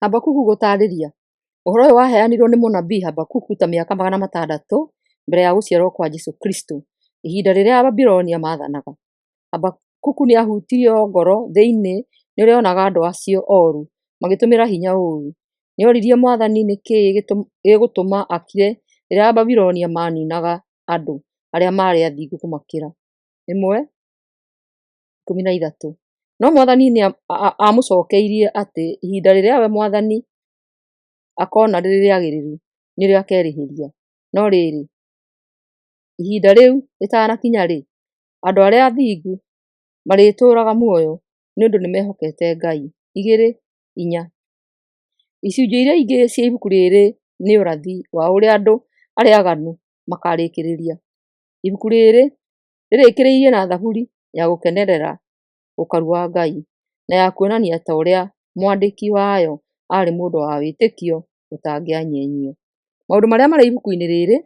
Habakuku gũtarĩria. Ũhoro ũyũ waheanirwo nĩ mũnabii Habakuku ta mĩaka 600 mbere ya gũciarwo kwa Jesũ Kristo, ihinda rĩrĩa Ababilonia maathanaga. Habakuku nĩahutirio ngoro thĩinĩ nĩ ũrĩa onaga andũ acio oru magĩtũmĩra hinya ũũru. Nĩoririe Mwathani nĩkĩĩ gĩgũtũma akire rĩrĩa Ababilonia maninaga andũ arĩa marĩ athingu kũmakĩra. 1:13. No Mwathani amũcokeirie atĩ ihinda rĩrĩa we Mwathani akona rĩrĩ rĩagĩrĩru nĩrĩo akerĩhĩria. No rĩrĩ, ihinda rĩu rĩtanakinya-rĩ, andũ arĩa athingu marĩtũũraga muoyo nĩũndũ nĩmehokete Ngai. 2:4. Icunjĩ iria ingĩ cia ibuku rĩrĩ nĩ ũrathi wa ũrĩa andũ arĩa aaganu makarĩkĩrĩria. Ibuku rĩrĩ rĩrĩkĩrĩirie na thaburi ya gũkenerera ũkaru wa Ngai na ya kuonania ta ũrĩa mwandĩki wayo arĩ mũndũ wa wĩtĩkio ũtangĩanyenyio. Maũndũ marĩa marĩ ibuku-inĩ rĩrĩ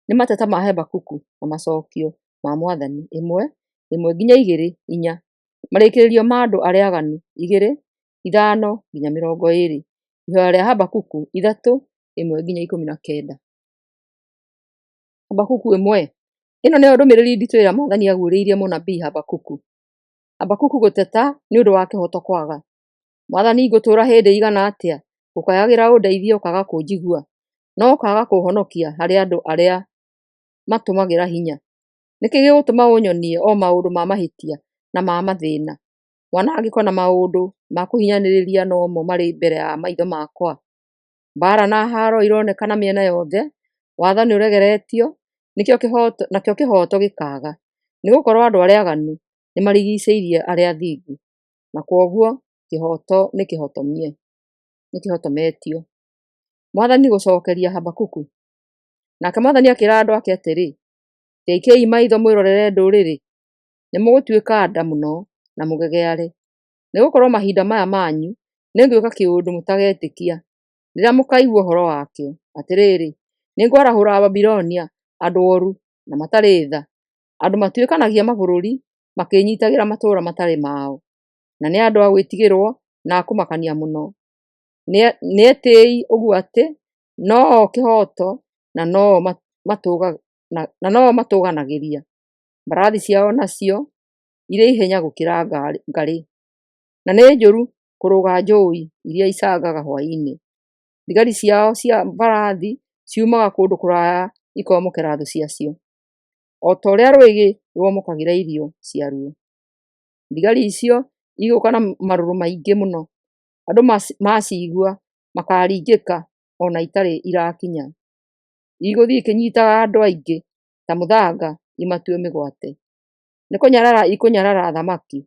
nĩ mateta ma Habakuku na macokio ma Mwathani. 1:1-2-4. Marĩkĩrĩrio ma andũ arĩa aaganu. 2:5-20. Ihoya rĩa Habakuku. 3:1-19. Habakuku 1. Ĩno nĩyo ndũmĩrĩri nditũ ĩrĩa Mwathani aguũrĩirie mũnabii Habakuku. Habakuku gũteta nĩ ũndũ wa kĩhoto kwaga. Mwathani, ngũtũũra hĩndĩ igana atĩa ngũkayagĩra ũndeithie ũkaga kũnjigua, no ũkaga kũhonokia harĩ andũ arĩa matũmagĩra hinya? Nĩkĩ gĩgũtũma ũnyonie o maũndũ ma mahĩtia na ma mathĩĩna? Mwanangĩko na maũndũ ma kũhinyanĩrĩria no mo marĩ mbere ya maitho makwa. Mbaara na haro ironekana mĩena yothe, wathani ũregeretio, nakĩo kĩhooto gĩkaaga. Nĩgũkorwo andũ arĩa aaganu nĩmarigicĩirie arĩa athingu, na kwoguo kĩhooto nĩkĩhotometio. Mwathani gũcokeria Habakuku. Nake Mwathani akĩĩra andũ ake atĩrĩ, "Tĩikiai maitho mwĩrorere ndũrĩrĩ, nĩmũgũtuĩka nda mũno na mũgegeare. Nĩgũkorwo mahinda maya manyu nĩngwĩka kĩũndũ mũtagetĩkia rĩrĩa mũkaigua ũhoro wakĩo. Atĩrĩrĩ, nĩngwarahũra Babilonia andũ oru na matarĩ tha, andũ matuĩkanagia mabũrũri makĩĩnyiitagĩra matũũra matarĩ mao, na nĩ andũ a gwĩtigĩrwo na a kũmakania mũno. Nĩetĩĩi ũguo atĩ no-o kĩhooto na no-o matũũganagĩria. Mbarathi ciao nacio irĩ ihenya gũkĩra ngarĩ, na nĩ njũru kũrũga njũũi iria icangaga hwaĩ-inĩ. Thigari ciao cia mbarathi ciumaga kũndũ kũraya ikomokera thũ ciacio, o ta ũrĩa rwĩgĩ rwomokagĩra irio ciaruo. Thigari icio igũũka na marũrũ maingĩ mũno, andũ maciigua makaringĩka ona itarĩ irakinya. Igũthiĩ ikĩnyiitaga andũ aingĩ ta mũthanga imatue mĩgwate. Nĩkũnyarara ikũnyarara athamaki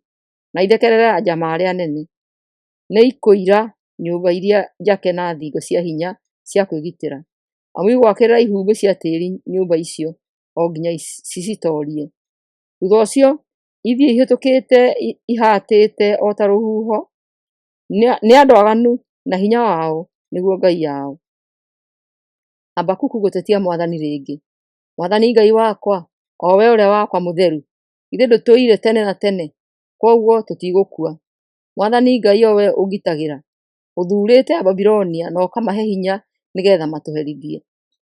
na ithekerere anjama arĩa anene. Nĩikũira nyũmba iria njake na thingo cia hinya cia kwĩgitĩra, amu igwakĩrĩra ihumbu cia tĩĩri nyũmba icio o nginya cicitoorie. Thutha ũcio ithiĩ ihĩtũkĩte ihaatĩte o ta rũhuho. Nĩ andũ aaganu na hinya wao nĩguo ngai yao." Habakuku gũtetia Mwathani rĩngĩ. Mwathani Ngai wakwa, o we ũrĩa wakwa mũtheru, githĩ ndũtũũire tene na tene? Kwoguo tũtigũkua. Mwathani Ngai, o we ũngitagĩra, ũthuurĩte Ababilonia na ũkamahe hinya nĩgeetha matũherithie.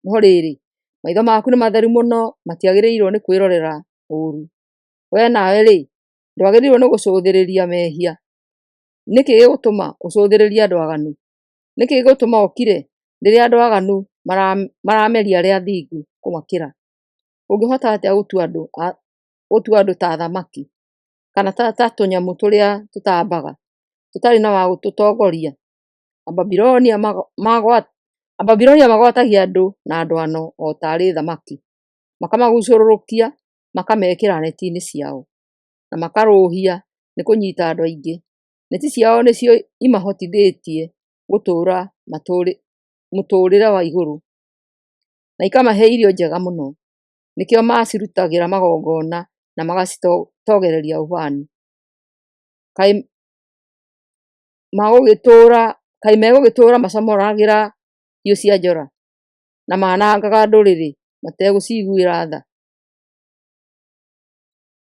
No rĩrĩ, maitho maku nĩ matheru mũno, matiagĩrĩirwo nĩ kwĩrorera ũũru. We nawe-rĩ, ndwagĩrĩirwo nĩ gũcũthĩrĩria mehia. Nĩkĩ gĩgũtũma ũcũthĩrĩrie andũ aaganu? Nĩkĩ gĩgũtũma ũkire rĩrĩa andũ aaganu marameria arĩa athingu kũmakĩra? Ũngĩhota atĩa gũtua andũ ta athamaki, kana ta tũnyamũ tũrĩa tũtambaga, tũtarĩ na wa gũtũtongoria? Ababilonia magwatagia andũ na ndwano o taarĩ thamaki, makamagucũrũrũkia makamekĩra neti-inĩ ciao, na makarũũhia nĩ kũnyiita andũ aingĩ. Neti ciao nĩcio imahotithĩtie gũtũũra mũtũũrĩre wa igũrũ, na ikamahe irio njega mũno. Nĩkĩo macirutagĩra magongona na magacitogereria ũbani. Kaĩ megũgĩtũũra macomoragĩra hiũ cia njora na manangaga ndũrĩrĩ mategũciguĩra tha?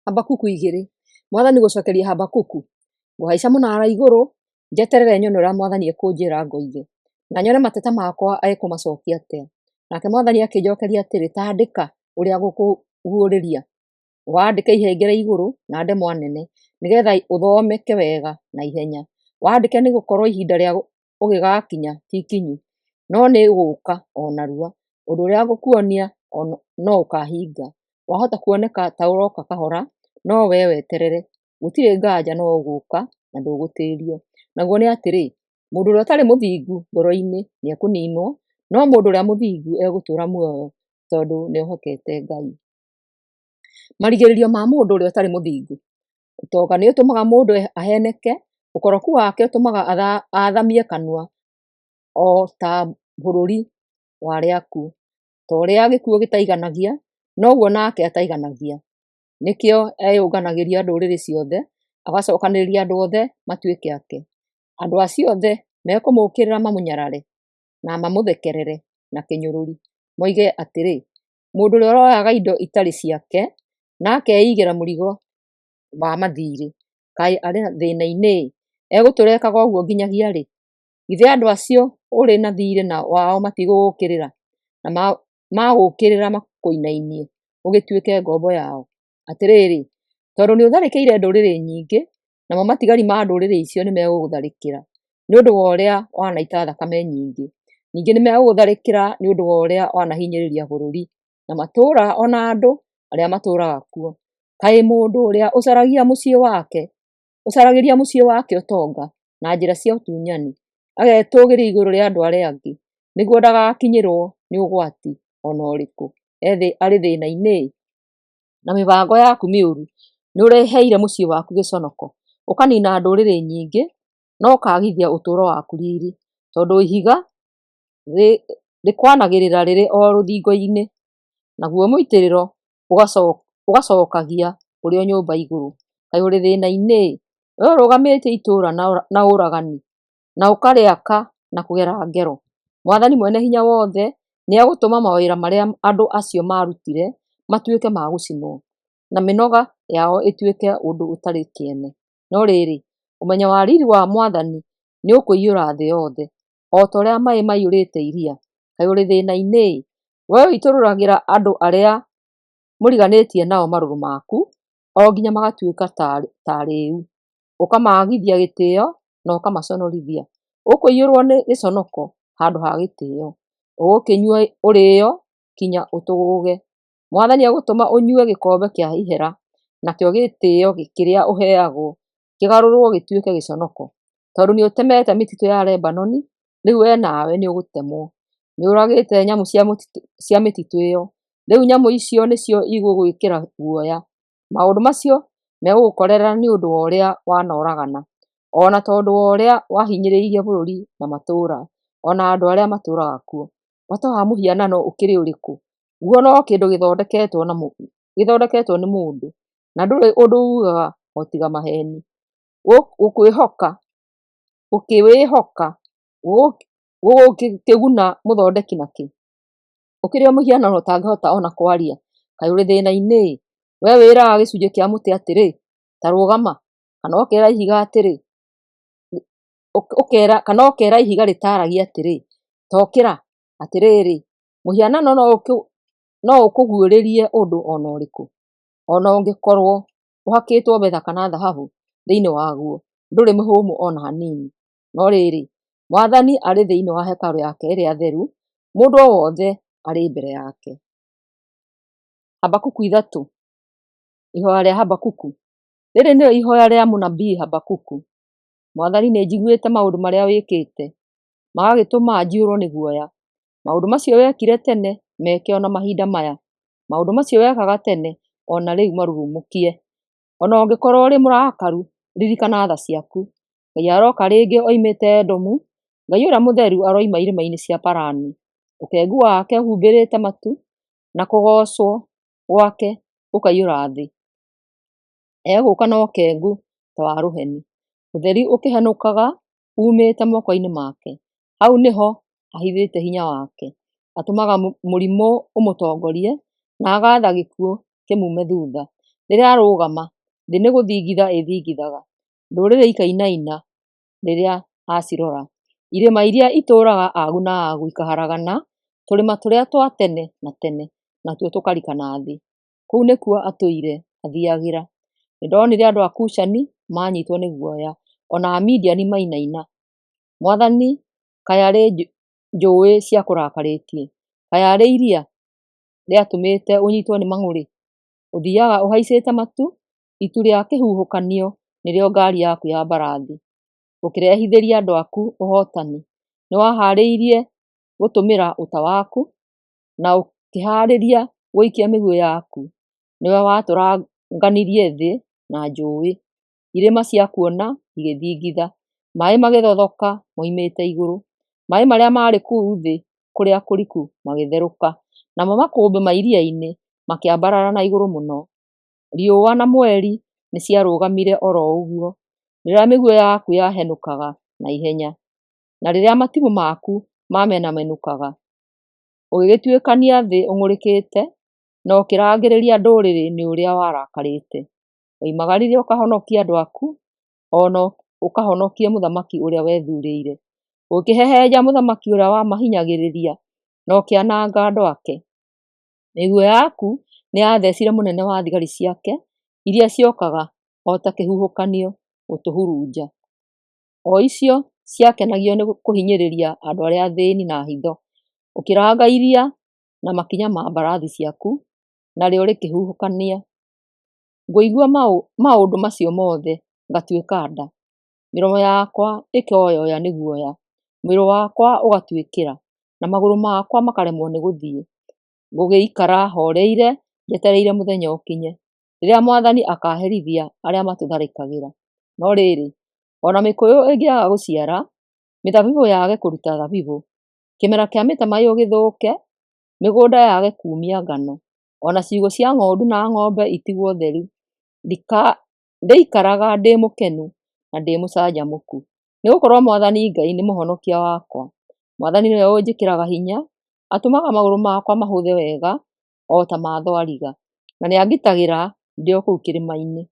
Habakuku 2. Mwathani gũcokeria Habakuku. Ngũhaica mũnara igũrũ njeterere nyone ũrĩa Mwathani ekũnjĩra ngoige, na nyone mateta makwa ekũmacokia atĩa. Nake Mwathani akĩnjokeria atĩrĩ, tandĩka ũrĩa ngũkũguũrĩria, wandĩke ihengere igũrũ na ndemwa nene, nĩgetha ũthomeke wega na ihenya. Wandĩke nĩgũkorwo ihinda rĩa ũgĩgakinya ti ikinyu, no nĩ ĩgũka o narua. Ũndũ ũrĩa ngũkuonia no ũkahinga. Wahota kuoneka ta ũroka kahora, no wee weterere, gũtirĩ nganja no ũgũka na ndũgũtĩrio. Naguo nĩ atĩrĩ, mũndũ ũrĩa ũtarĩ mũthingu ngoro-inĩ nĩekũninwo, no mũndũ ũrĩa mũthingu egũtũũra muoyo tondũ nĩehokete Ngai. Marigĩrĩrio ma mũndũ ũrĩa ũtarĩ mũthingu. Ũtonga nĩũtũmaga mũndũ aheneke, ũkoroku wake ũtũmaga athamie kanua o ta bũrũri warĩ akuũ. Ta ũrĩa gĩkuũ gĩtaiganagia, noguo nake ataiganagia. Nĩkĩo eyũnganagĩria ndũrĩrĩ ciothe, agacokanĩrĩria andũ othe matuĩke ake. Andũ acio othe mekũmũkĩrĩra mamũnyarare na mamũthekerere na kĩnyũrũri, moige atĩrĩ, mũndũ ũrĩa ũroyaga indo itarĩ ciake na akeigĩra mũrigo wa mathirĩ, kaĩ arĩ thĩna-inĩ? Egũtũrekaga ũguo nginyagia rĩ? Githĩ andũ acio ũrĩ na thirĩ wao matigũgũkĩrĩra, na magũkĩrĩra makũinainie ũgĩtuĩke ngombo yao? Atĩrĩrĩ, tondũ nĩũtharĩkĩire ndũrĩrĩ nyingĩ, namo matigari ma ndũrĩrĩ icio nĩmegũgũtharĩkĩra nĩũndũ wa ũrĩa wanaita thakame nyingĩ. Ningĩ nĩmegũgũtharĩkĩra nĩũndũ wa ũrĩa wanahinyĩrĩria bũrũri na matũũra ona andũ arĩa matũũraga kuo. Kaĩ mũndũ ũrĩa ũcaragĩria mũciĩ wake ũtonga na njĩra cia ũtunyani, agetũgĩria igũrũ rĩa andũ arĩa angĩ, nĩguo ndagakinyĩrwo nĩ ũgwati ona ũrĩkũ, arĩ thĩna-inĩ? Na mĩbango yaku mĩũru nĩũreheire mũciĩ waku gĩconoko, ũkanina ndũrĩrĩ nyingĩ, no ũkagithia ũtũũro waku riri, tondũ ihiga rĩkwanagĩrĩra rĩrĩ o rũthingo-inĩ, naguo mũitĩrĩro ũgacokagia ũrĩ o nyũmba igũrũ. Kaĩ ũrĩ thĩna-inĩ? Wee ũrũgamĩtie itũũra na ũragani, na ũkarĩaka na kũgera ngero. Mwathani mwene hinya wothe nĩegũtũma mawĩra marĩa andũ acio marutire matuĩke ma gũcinwo, na mĩnoga yao ĩtuĩke ũndũ ũtarĩ kĩene. No rĩrĩ, ũmenyo wa riri wa Mwathani nĩũkũiyũra thĩ yothe, o ta ũrĩa maaĩ maiyũrĩte iria. Kaĩ ũrĩ thĩna-inĩ? Wee ũitũrũragĩra andũ arĩa mũriganĩtie nao marũrũ maku, o nginya magatuĩka ta rĩĩu, ũkamagithia gĩtĩo na ũkamaconorithia. Ũkũiyũrwo nĩ gĩconoko handũ ha gĩtĩo, ũgũkĩnyua ũrĩo kinya ũtũgũge. Mwathani egũtũma ũnyue gĩkombe kĩa ihera, nakĩo gĩtĩo kĩrĩa ũheagwo kĩgarũrwo gĩtuĩke gĩconoko, tondũ nĩũtemete mĩtitũ ya Lebanoni, rĩu we nawe nĩũgũtemwo. Nĩũragĩte nyamũ cia mĩtitũ ĩyo, rĩu nyamũ icio nĩcio igũgwĩkĩra guoya. Maũndũ macio megũgũkorerera nĩũndũ wa ũrĩa wanoragana, ona tondũ wa ũrĩa wahinyĩrĩirie bũrũri na matũũra, ona andũ arĩa matũũraga kuo. Bata wa mũhianano ũkĩrĩ ũrĩkũ? Guo no kĩndũ gĩthondeketwo nĩ mũndũ, na ndũrĩ ũndũ ugaga o tiga maheni. Ũkĩwĩhoka gũgũkĩguna mũthondeki nakĩ? Ũkĩrĩ o mũhianano ũtangĩhota ona kwaria. Kaĩ ũrĩ thĩna-inĩ? Wee wĩraga gĩcunjĩ kĩa mũtĩ atĩrĩ, ta rũgama, kana ũkera ihiga atĩrĩ, kana ũkera ihiga rĩtaragia atĩrĩ, tokĩra. Atĩrĩrĩ, mũhianano no ũkũguũrĩrie ũndũ ona ũrĩkũ, ona ũngĩkorwo ũhakĩtwo betha kana thahabu thĩinĩ waguo, ndũrĩ mũhũmũ ona hanini. No rĩrĩ, Mwathani arĩ thĩinĩ wa hekarũ yake ĩrĩa theru, mũndũ o wothe arĩ mbere yake. Habakuku 3. Ihoya rĩa Habakuku. Rĩrĩ nĩrĩo ihoya rĩa mũnabii Habakuku. Mwathani nĩnjiguĩte maũndũ marĩa wĩkĩte, magagĩtũma njiyũrwo nĩ guoya. Maũndũ macio wekire tene meke ona mahinda maya. Maũndũ macio wekaga tene ona rĩu marurumũkie. Ona ũngĩkorwo ũrĩ mũrakaru, ririkana tha ciaku. Ngai aroka rĩngĩ oimĩte Edomu, Ngai ũrĩa mũtheru aroima irĩma-inĩ cia Parani. Ũkengu wake ũhumbĩrĩte matu, na kũgocwo gwake gũkaiyũra thĩ. Egũka na ũkengu ta wa rũheni, ũtheri ũkĩhenũkaga umĩte moko-inĩ make. Hau nĩho ahithĩte hinya wake, atũmaga mũrimũ ũmũtongorie, na agatha gĩkuũ kĩmume thutha. Rĩrĩa arũgama, thĩ nĩ gũthingitha ĩthingithaga, ndũrĩrĩ ikainaina, rĩrĩa acirora. Irĩma iria itũraga agu na agu ikaharagana, tũrĩma tũrĩa twa tene na tene, natuo tũkarikana thĩ. Kũu nĩkuo atũire athiagĩra. Nĩndonire andũ a Kushani manyitwo nĩ guoya, ona Amidiani mainaina. Mwathani, kaĩ arĩ njũĩ ciakũrakarĩtie? Kaĩ arĩ iria rĩatũmĩte ũnyitwo nĩ mang'ũrĩ? Ũthiaga ũhaicĩte matu, itu rĩa kĩhuhũkanio nĩrĩo ngari yaku ya mbarathi. Ũkĩrehithĩria andũ aku ũhotani. Nĩwaharĩirie gũtũmĩra ũta waku, na ũkĩharĩria gũikia mĩguĩ yaku. Nĩwe watũranganirie thĩ na njũĩ, irĩma cia kuona igĩthingitha, maĩ magĩthothoka moimĩte igũrũ. Maĩ marĩa marĩ kũu thĩ kũrĩa kũriku magĩtherũka, namo makũmbĩ ma iria-inĩ makĩambarara na igũrũ mũno. Riũa na mweri nĩciarũgamire oro ũguo, rĩrĩa mĩguĩ yaku yahenũkaga na ihenya, na rĩrĩa matimũ maku mamenamenũkaga. Ũgĩgĩtuĩkania thĩ ũng'ũrĩkĩte, na ũkĩrangĩrĩria ndũrĩrĩ nĩ ũrĩa warakarĩte. Woimagarire ũkahonokia andũ aku, ona ũkahonokia mũthamaki ũrĩa wethurĩire. Ũkĩhehenja mũthamaki ũrĩa wamahinyagĩrĩria, na ũkĩananga andũ ake. Mĩguĩ yaku nĩyathecire mũnene wa thigari ciake, iria ciokaga o ta kĩhuhũkanio gũtũhurunja. O icio ciakenagio nĩ kũhinyĩrĩria andũ arĩa athĩni na hitho. Ũkĩranga iria na makinya ma mbarathi ciaku, narĩo rĩkĩhuhũkania. Ngũigua maũndũ macio mothe ngatuĩka nda. Mĩromo yakwa ĩkoyoya nĩ guoya, mwĩrĩ wakwa ũgatuĩkĩra, na magũrũ makwa makaremwo nĩ gũthiĩ. Ngũgĩikara horeire njetereire mũthenya ũkinye, rĩrĩa Mwathani akaherithia arĩa matũtharĩkagĩra. No rĩrĩ, ona mĩkũyũ ĩngĩaga gũciara, mĩthabibũ yage kũruta thabibũ, kĩmera kĩa mĩtamaiyũ gĩthũke, mĩgũnda yage kumia ngano, ona ciugũ cia ng'ondu na ng'ombe itigwo theru, ndĩikaraga ndĩ mũkenu na ndĩ mũcanjamũku, nĩgũkorwo Mwathani Ngai nĩ mũhonokia wakwa. Mwathani nĩwe ũnjĩkĩraga hinya, atũmaga magũrũ makwa mahũthe wega o ta ma thwariga, na nĩangitagĩra ndĩ o kũu kĩrĩma-inĩ.